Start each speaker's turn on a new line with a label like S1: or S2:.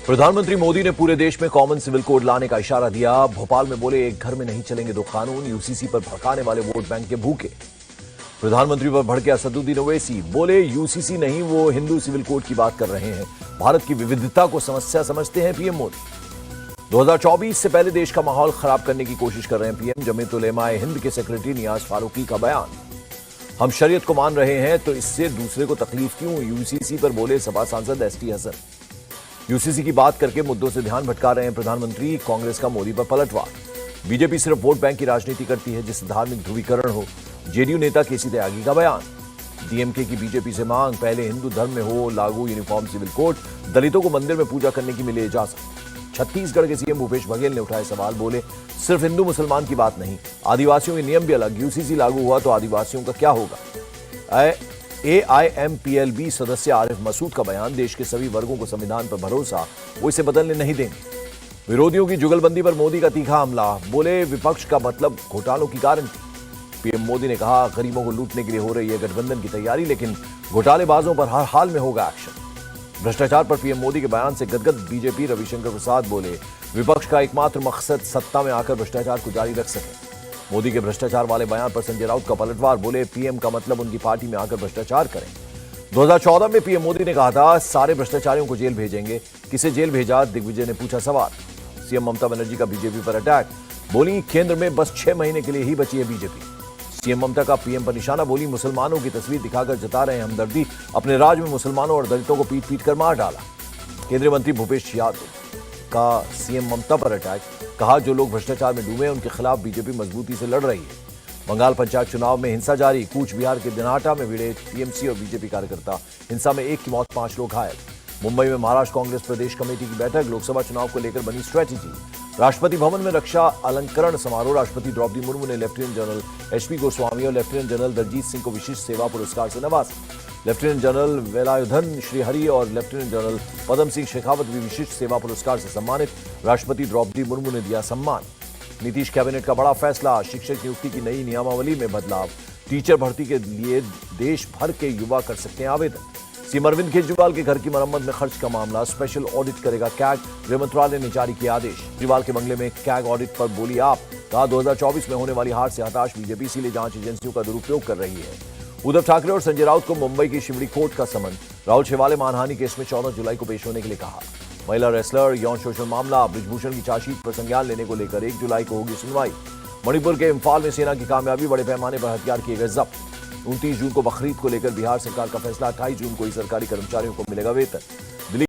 S1: प्रधानमंत्री मोदी ने पूरे देश में कॉमन सिविल कोड लाने का इशारा दिया। भोपाल में बोले एक घर में नहीं चलेंगे दो कानून, यूसीसी पर भड़काने वाले वोट बैंक के भूखे। प्रधानमंत्री पर भड़के असदुद्दीन ओवैसी, बोले यूसीसी नहीं वो हिंदू सिविल कोड की बात कर रहे हैं। भारत की विविधता को समस्या समझते हैं पीएम मोदी। 2024 से पहले देश का माहौल खराब करने की कोशिश कर रहे हैं पीएम। जमीयत उलेमाए हिंद के सेक्रेटरी नियाज फारूकी का बयान, हम शरीयत को मान रहे हैं तो इससे दूसरे को तकलीफ क्यों। यूसीसी पर बोले सपा सांसद एसटी हसन। यूसीसी की बात करके मुद्दों से ध्यान भटका रहे हैं प्रधानमंत्री। कांग्रेस का मोदी पर पलटवार, बीजेपी सिर्फ वोट बैंक की राजनीति करती है जिससे धार्मिक ध्रुवीकरण हो। जेडीयू नेता केसी त्यागी का बयान, डीएमके की बीजेपी से मांग, पहले हिंदू धर्म में हो लागू यूनिफॉर्म सिविल कोड, दलितों को मंदिर में पूजा करने की मिले इजाजत। छत्तीसगढ़ के सीएम भूपेश बघेल ने उठाए सवाल, बोले सिर्फ हिंदू मुसलमान की बात नहीं, आदिवासियों के नियम भी अलग। यूसीसी लागू हुआ तो आदिवासियों का क्या होगा। एआईएमपीएलबी सदस्य आरिफ मसूद का बयान, देश के सभी वर्गों को संविधान पर भरोसा, वो इसे बदलने नहीं देंगे। विरोधियों की जुगलबंदी पर मोदी का तीखा हमला, बोले विपक्ष का मतलब घोटालों की गारंटी। पीएम मोदी ने कहा गरीबों को लूटने के लिए हो रही है गठबंधन की तैयारी, लेकिन घोटालेबाजों पर हर हाल में होगा एक्शन। भ्रष्टाचार पर पीएम मोदी के बयान से गदगद बीजेपी। रविशंकर प्रसाद बोले विपक्ष का एकमात्र मकसद सत्ता में आकर भ्रष्टाचार को जारी रख सके। मोदी के भ्रष्टाचार वाले बयान पर संजय राउत का पलटवार, बोले पीएम का मतलब उनकी पार्टी में आकर भ्रष्टाचार करें। 2014 में पीएम मोदी ने कहा था सारे भ्रष्टाचारियों को जेल भेजेंगे, किसे जेल भेजा, दिग्विजय ने पूछा सवाल। सीएम ममता बनर्जी का बीजेपी पर अटैक, बोली केंद्र में बस 6 महीने के लिए ही बची है बीजेपी। सीएम ममता का पीएम पर निशाना, बोली मुसलमानों की तस्वीर दिखाकर जता रहे हैं हमदर्दी, अपने राज्य में मुसलमानों और दलितों को पीट पीट कर मार डाला। केंद्रीय मंत्री भूपेश यादव का सीएम ममता पर अटैक, कहा जो लोग भ्रष्टाचार में डूबे उनके खिलाफ बीजेपी मजबूती से लड़ रही है। बंगाल पंचायत चुनाव में हिंसा जारी, कूच बिहार के दिनाटा में भिड़े टीएमसी और बीजेपी कार्यकर्ता, हिंसा में एक की मौत, 5 लोग घायल। मुंबई में महाराष्ट्र कांग्रेस प्रदेश कमेटी की बैठक, लोकसभा चुनाव को लेकर बनी स्ट्रेटेजी। राष्ट्रपति भवन में रक्षा अलंकरण समारोह, राष्ट्रपति द्रौपदी मुर्मू ने लेफ्टिनेंट जनरल एचपी गोस्वामी और लेफ्टिनेंट जनरल दलजीत सिंह को विशिष्ट सेवा पुरस्कार से नवाजा। लेफ्टिनेंट जनरल वेलायुधन श्रीहरि और लेफ्टिनेंट जनरल पदम सिंह शेखावत भी विशिष्ट सेवा पुरस्कार से सम्मानित, राष्ट्रपति द्रौपदी मुर्मू ने दिया सम्मान। नीतीश कैबिनेट का बड़ा फैसला, शिक्षक नियुक्ति की नई नियमावली में बदलाव, टीचर भर्ती के लिए देश भर के युवा कर सकते हैं आवेदन। सीएम अरविंद केजरीवाल के घर की मरम्मत में खर्च का मामला, स्पेशल ऑडिट करेगा कैग, गृह मंत्रालय ने जारी किया आदेश। केजरीवाल के बंगले में कैग ऑडिट पर बोली आप, कहा 2024 में होने वाली हार से हताश बीजेपी, इसीलिए जांच एजेंसियों का दुरुपयोग कर रही है। उद्धव ठाकरे और संजय राउत को मुंबई की शिवड़ी कोर्ट का समन, राहुल शेवाले मानहानि केस में 14 जुलाई को पेश होने के लिए कहा। महिला रेसलर यौन शोषण मामला, बृजभूषण की चार्जशीट पर संज्ञान लेने को लेकर 1 जुलाई को होगी सुनवाई। मणिपुर के इम्फाल में सेना की कामयाबी, बड़े पैमाने पर हथियार किए गए जब्त। 29 जून को बकरीद को लेकर बिहार सरकार का फैसला, 28 जून को ही सरकारी कर्मचारियों को मिलेगा वेतन।